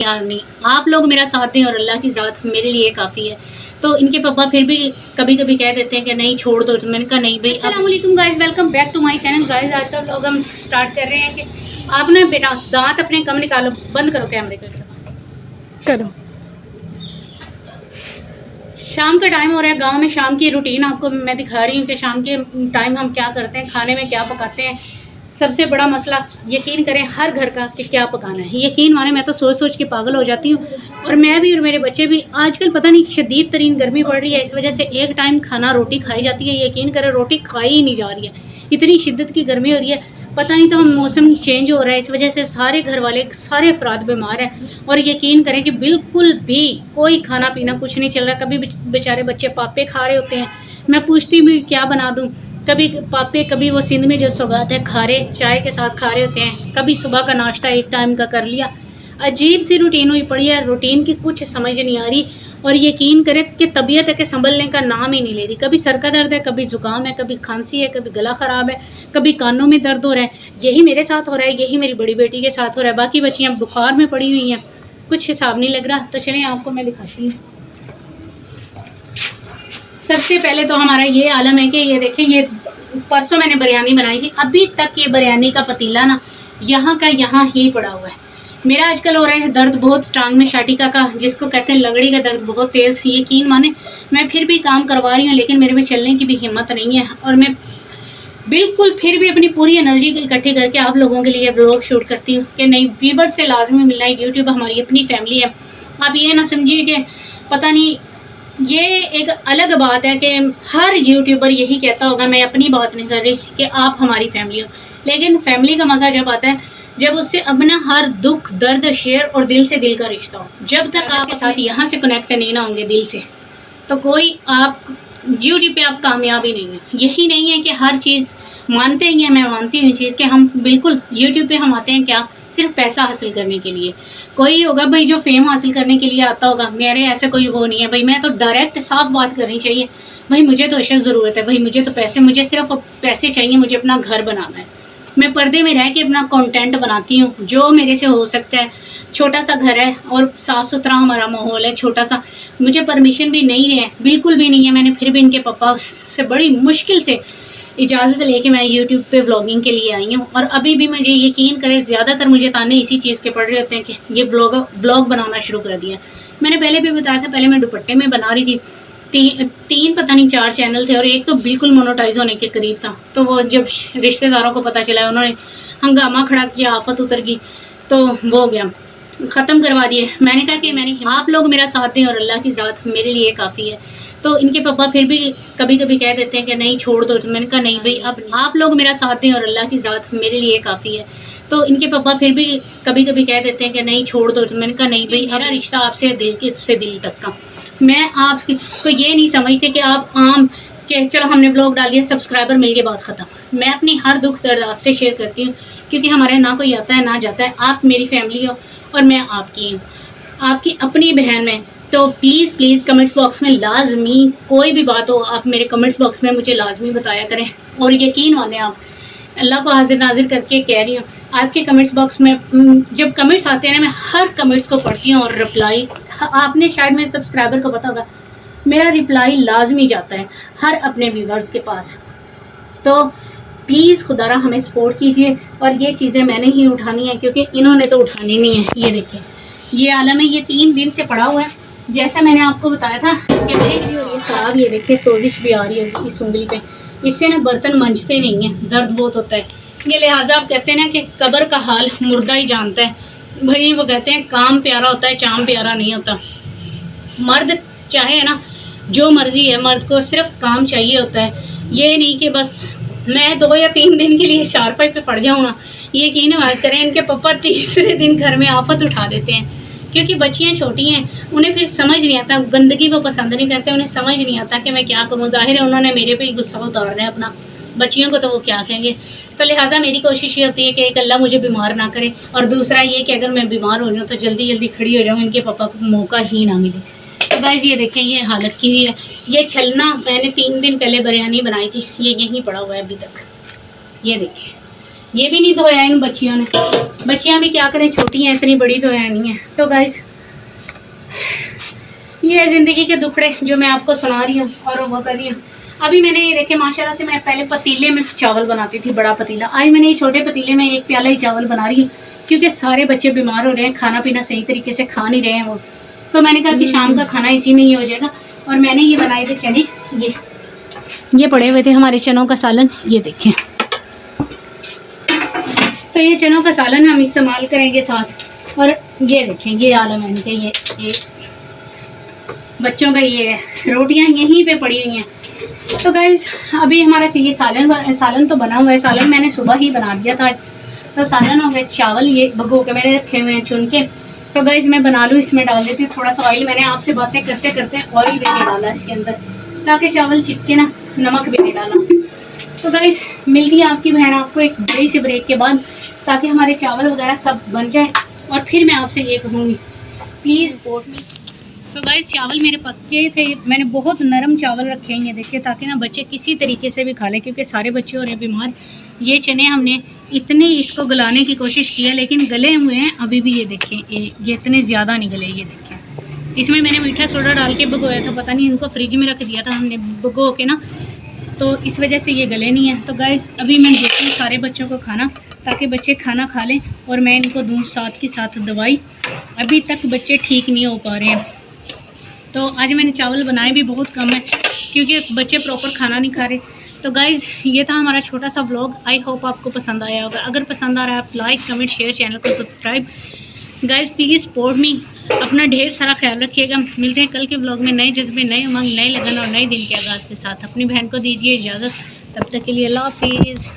यार नहीं, आप लोग मेरा साथ दें और अल्लाह की ज़ात मेरे लिए काफ़ी है। तो इनके पापा फिर भी कभी कभी कह देते हैं कि नहीं छोड़ दो, तो मैंने कहा नहीं भाई। अस्सलाम वालेकुम guys, welcome back to my channel. Guys आज का व्लॉग हम स्टार्ट कर रहे हैं कि आप ना बेटा दांत अपने कम निकालो, बंद करो कैमरे को, करो। शाम का टाइम हो रहा है, गांव में शाम की रूटीन आपको मैं दिखा रही हूँ कि शाम के टाइम हम क्या करते हैं, खाने में क्या पकाते हैं। सबसे बड़ा मसला यकीन करें हर घर का कि क्या पकाना है। यकीन माने मैं तो सोच सोच के पागल हो जाती हूँ, और मैं भी और मेरे बच्चे भी। आजकल पता नहीं शदीद तरीन गर्मी पड़ रही है, इस वजह से एक टाइम खाना रोटी खाई जाती है। यकीन करें रोटी खाई ही नहीं जा रही है, इतनी शिद्दत की गर्मी हो रही है। पता नहीं तो हम मौसम चेंज हो रहा है, इस वजह से सारे घर वाले सारे अफराद बीमार हैं। और यकीन करें कि बिल्कुल भी कोई खाना पीना कुछ नहीं चल रहा। कभी बेचारे बच्चे पापे खा रहे होते हैं, मैं पूछती हूँ क्या बना दूँ। कभी पापे, कभी वो सिंध में जो सौगात है खा रहे, चाय के साथ खा रहे होते हैं। कभी सुबह का नाश्ता एक टाइम का कर लिया। अजीब सी रूटीन हुई पड़ी है, रूटीन की कुछ समझ नहीं आ रही। और यकीन करें कि तबीयत है कि संभलने का नाम ही नहीं ले रही। कभी सर का दर्द है, कभी जुकाम है, कभी खांसी है, कभी गला ख़राब है, कभी कानों में दर्द हो रहा है। यही मेरे साथ हो रहा है, यही मेरी बड़ी बेटी के साथ हो रहा है। बाकी बच्चियाँ बुखार में पड़ी हुई हैं, कुछ हिसाब नहीं लग रहा। तो चलिए आपको मैं दिखाती हूँ। सबसे पहले तो हमारा ये आलम है कि ये देखें, ये परसों मैंने बिरयानी बनाई थी, अभी तक ये बिरयानी का पतीला ना यहाँ का यहाँ ही पड़ा हुआ है। मेरा आजकल हो रहा है दर्द बहुत टांग में, शाटिका का जिसको कहते हैं लंगड़ी का दर्द बहुत तेज़। यकीन माने मैं फिर भी काम करवा रही हूँ, लेकिन मेरे में चलने की भी हिम्मत नहीं है। और मैं बिल्कुल फिर भी अपनी पूरी एनर्जी इकट्ठी करके आप लोगों के लिए व्लॉग शूट करती हूँ कि नहीं, व्यूअर्स से लाजमी मिलना है। यूट्यूब हमारी अपनी फैमिली है। आप ये ना समझिए कि पता नहीं, ये एक अलग बात है कि हर यूट्यूबर यही कहता होगा, मैं अपनी बात नहीं कर रही, कि आप हमारी फैमिली हो। लेकिन फैमिली का मज़ा जब आता है जब उससे अपना हर दुख दर्द शेयर और दिल से दिल का रिश्ता हो। जब तक आपके साथ यहाँ से कनेक्ट नहीं ना होंगे दिल से, तो कोई आप यूट्यूब पे आप कामयाब ही नहीं है। यही नहीं है कि हर चीज़ मानते ही हैं, मैं मानती हूँ चीज़ कि हम बिल्कुल यूट्यूब पे हम आते हैं क्या, सिर्फ पैसा हासिल करने के लिए। कोई होगा भाई जो फेम हासिल करने के लिए आता होगा, मेरे ऐसे कोई वो नहीं है भाई। मैं तो डायरेक्ट साफ बात करनी चाहिए भाई, मुझे तो अशद ज़रूरत है भाई, मुझे तो पैसे, मुझे सिर्फ पैसे चाहिए, मुझे अपना घर बनाना है। मैं पर्दे में रह के अपना कंटेंट बनाती हूँ जो मेरे से हो सकता है। छोटा सा घर है और साफ़ सुथरा हमारा माहौल है, छोटा सा। मुझे परमिशन भी नहीं है, बिल्कुल भी नहीं है। मैंने फिर भी इनके पापा से बड़ी मुश्किल से इजाज़त लेके मैं यूट्यूब पे व्लॉगिंग के लिए आई हूँ। और अभी भी मुझे यकीन करें ज़्यादातर मुझे ताने इसी चीज़ के पड़ रहे होते हैं कि ये व्लॉग बनाना शुरू कर दिया। मैंने पहले भी बताया था, पहले मैं दुपट्टे में बना रही थी। तीन पता नहीं 4 चैनल थे, और एक तो बिल्कुल मोनेटाइज होने के करीब था। तो वो जब रिश्तेदारों को पता चला, उन्होंने हंगामा खड़ा किया, आफत उतर गई, तो वो हो गया, ख़त्म करवा दिए। मैंने कहा कि मैंने आप लोग मेरा साथ दें और अल्लाह की ज़ात मेरे लिए काफ़ी है। तो इनके पापा फिर भी कभी कभी कह देते हैं कि नहीं छोड़ दो, तो मैंने कहा नहीं भाई, अब आप लोग मेरा साथ दें और अल्लाह की ज़ात मेरे लिए काफ़ी है। तो इनके पापा फिर भी कभी कभी कह देते हैं कि नहीं छोड़ दो, तो मैंने कहा नहीं भाई, मेरा रिश्ता आपसे दिल से दिल तक का। मैं आपको ये नहीं समझती कि आप आम कि चलो हमने ब्लॉग डाल दिया, सब्सक्राइबर मिल गए, बात ख़त्म। मैं अपनी हर दुख दर्द आपसे शेयर करती हूँ, क्योंकि हमारे ना कोई आता है ना जाता है। आप मेरी फैमिली हो और मैं आपकी हूँ, आपकी अपनी बहन में। तो प्लीज़ प्लीज़ कमेंट्स बॉक्स में लाजमी कोई भी बात हो, आप मेरे कमेंट्स बॉक्स में मुझे लाजमी बताया करें। और यकीन माने, आप अल्लाह को हाजिर नाजिर करके कह रही हूँ, आपके कमेंट्स बॉक्स में जब कमेंट्स आते हैं ना, मैं हर कमेंट्स को पढ़ती हूँ और रिप्लाई, आपने शायद मेरे सब्सक्राइबर को पता होगा, मेरा रिप्लाई लाजमी जाता है हर अपने व्यूवर्स के पास। तो प्लीज़ खुदारा हमें सपोर्ट कीजिए। और ये चीज़ें मैंने ही उठानी है, क्योंकि इन्होंने तो उठानी नहीं है। ये देखिए, ये आलम है, ये 3 दिन से पड़ा हुआ है। जैसा मैंने आपको बताया था कि देख भी हो रही है ख़राब। ये देखिए सोजिश भी आ रही है इस उंगली पे, इससे ना बर्तन मंजते नहीं हैं, दर्द बहुत होता है। ये लिहाजा आप कहते हैं ना कि कब्र का हाल मुर्दा ही जानता है भाई। वो कहते हैं काम प्यारा होता है, चाम प्यारा नहीं होता। मर्द चाहे ना जो मर्जी है, मर्द को सिर्फ काम चाहिए होता है। ये नहीं कि बस मैं 2 या 3 दिन के लिए शारपाई पे पड़ जाऊँ ना। ये यकीन बात करें, इनके पापा तीसरे दिन घर में आफत उठा देते हैं, क्योंकि बच्चियाँ छोटी हैं, उन्हें फिर समझ नहीं आता, गंदगी वो पसंद नहीं करते, उन्हें समझ नहीं आता कि मैं क्या करूँ। ज़ाहिर है उन्होंने मेरे पे ही गुस्सा उतारना है अपना, बच्चियों को तो वो क्या कहेंगे। तो लिहाजा मेरी कोशिश ये होती है कि एक अल्लाह मुझे बीमार ना करे, और दूसरा ये कि अगर मैं बीमार हो रही हूँ तो जल्दी जल्दी खड़ी हो जाऊँ, इनके पापा को मौका ही ना मिले। तो गाइस ये देखें, ये हालत की हुई है। ये छलना मैंने 3 दिन पहले बिरयानी बनाई थी, ये यहीं पड़ा हुआ है अभी तक। ये देखें, ये भी नहीं धोया इन बच्चियों ने। बच्चियां भी क्या करें, छोटी हैं, इतनी बड़ी धोया नहीं है। तो गाइस ये है ज़िंदगी के दुखड़े जो मैं आपको सुना रही हूँ और वो कर रही हूँ। अभी मैंने ये देखे माशाल्लाह से, मैं पहले पतीले में चावल बनाती थी, बड़ा पतीला। आज मैंने ये छोटे पतीले में 1 प्याला ही चावल बना रही हूँ, क्योंकि सारे बच्चे बीमार हो रहे हैं, खाना पीना सही तरीके से खा नहीं रहे हैं वो। तो मैंने कहा कि शाम का खाना इसी में ही हो जाएगा। और मैंने ये बनाए थे चने, ये पड़े हुए थे हमारे चनों का सालन, ये देखें। तो ये चनों का सालन हम इस्तेमाल करेंगे साथ। और ये देखें, ये आलम है इनके, ये बच्चों का ये है, रोटियां यहीं पे पड़ी हुई हैं। तो गाइज अभी हमारा ये सालन तो बना हुआ है। सालन मैंने सुबह ही बना दिया था। तो सालन हो गया, चावल ये भगो के मैंने रखे हुए हैं चुन के। तो गाइज मैं बना लूँ, इसमें डाल देती हूँ थोड़ा सा ऑयल। मैंने आपसे बातें करते करते ऑयल भी नहीं डाला इसके अंदर, ताकि चावल चिपके ना, नमक भी नहीं डाला। तो गाइज मिलती है आपकी बहन आपको एक बड़ी सी ब्रेक के बाद, ताकि हमारे चावल वगैरह सब बन जाए। और फिर मैं आपसे ये कहूँगी, please support me. So guys चावल मेरे पक्के थे, मैंने बहुत नरम चावल रखे हैं ये देखिए, ताकि ना बच्चे किसी तरीके से भी खा लें, क्योंकि सारे बच्चे हो रहे हैं बीमार। ये चने हमने इतने इसको गलाने की कोशिश की है, लेकिन गले हुए हैं अभी भी। ये देखें, ये इतने ज़्यादा नहीं गले। ये देखें, इसमें मैंने मीठा सोडा डाल के भिगोया था, पता नहीं इनको फ्रिज में रख दिया था हमने भिगो के ना, तो इस वजह से ये गले नहीं है। तो गाइस अभी मैं देती हूँ सारे बच्चों को खाना, ताकि बच्चे खाना खा लें और मैं इनको दूँ साथ के साथ दवाई। अभी तक बच्चे ठीक नहीं हो पा रहे हैं। तो आज मैंने चावल बनाए भी बहुत कम है, क्योंकि बच्चे प्रॉपर खाना नहीं खा रहे। तो गाइज़ ये था हमारा छोटा सा व्लॉग। आई होप आपको पसंद आया होगा। अगर पसंद आ रहा है आप लाइक कमेंट शेयर, चैनल को subscribe. Guys please support me. अपना ढेर सारा ख्याल रखिएगा। मिलते हैं कल के व्लॉग में नए जज्बे, नए उमंग, नए लगन और नए दिन के आगाज़ के साथ। अपनी बहन को दीजिए इजाज़त। तब तक के लिए अल्लाह हाफिज़।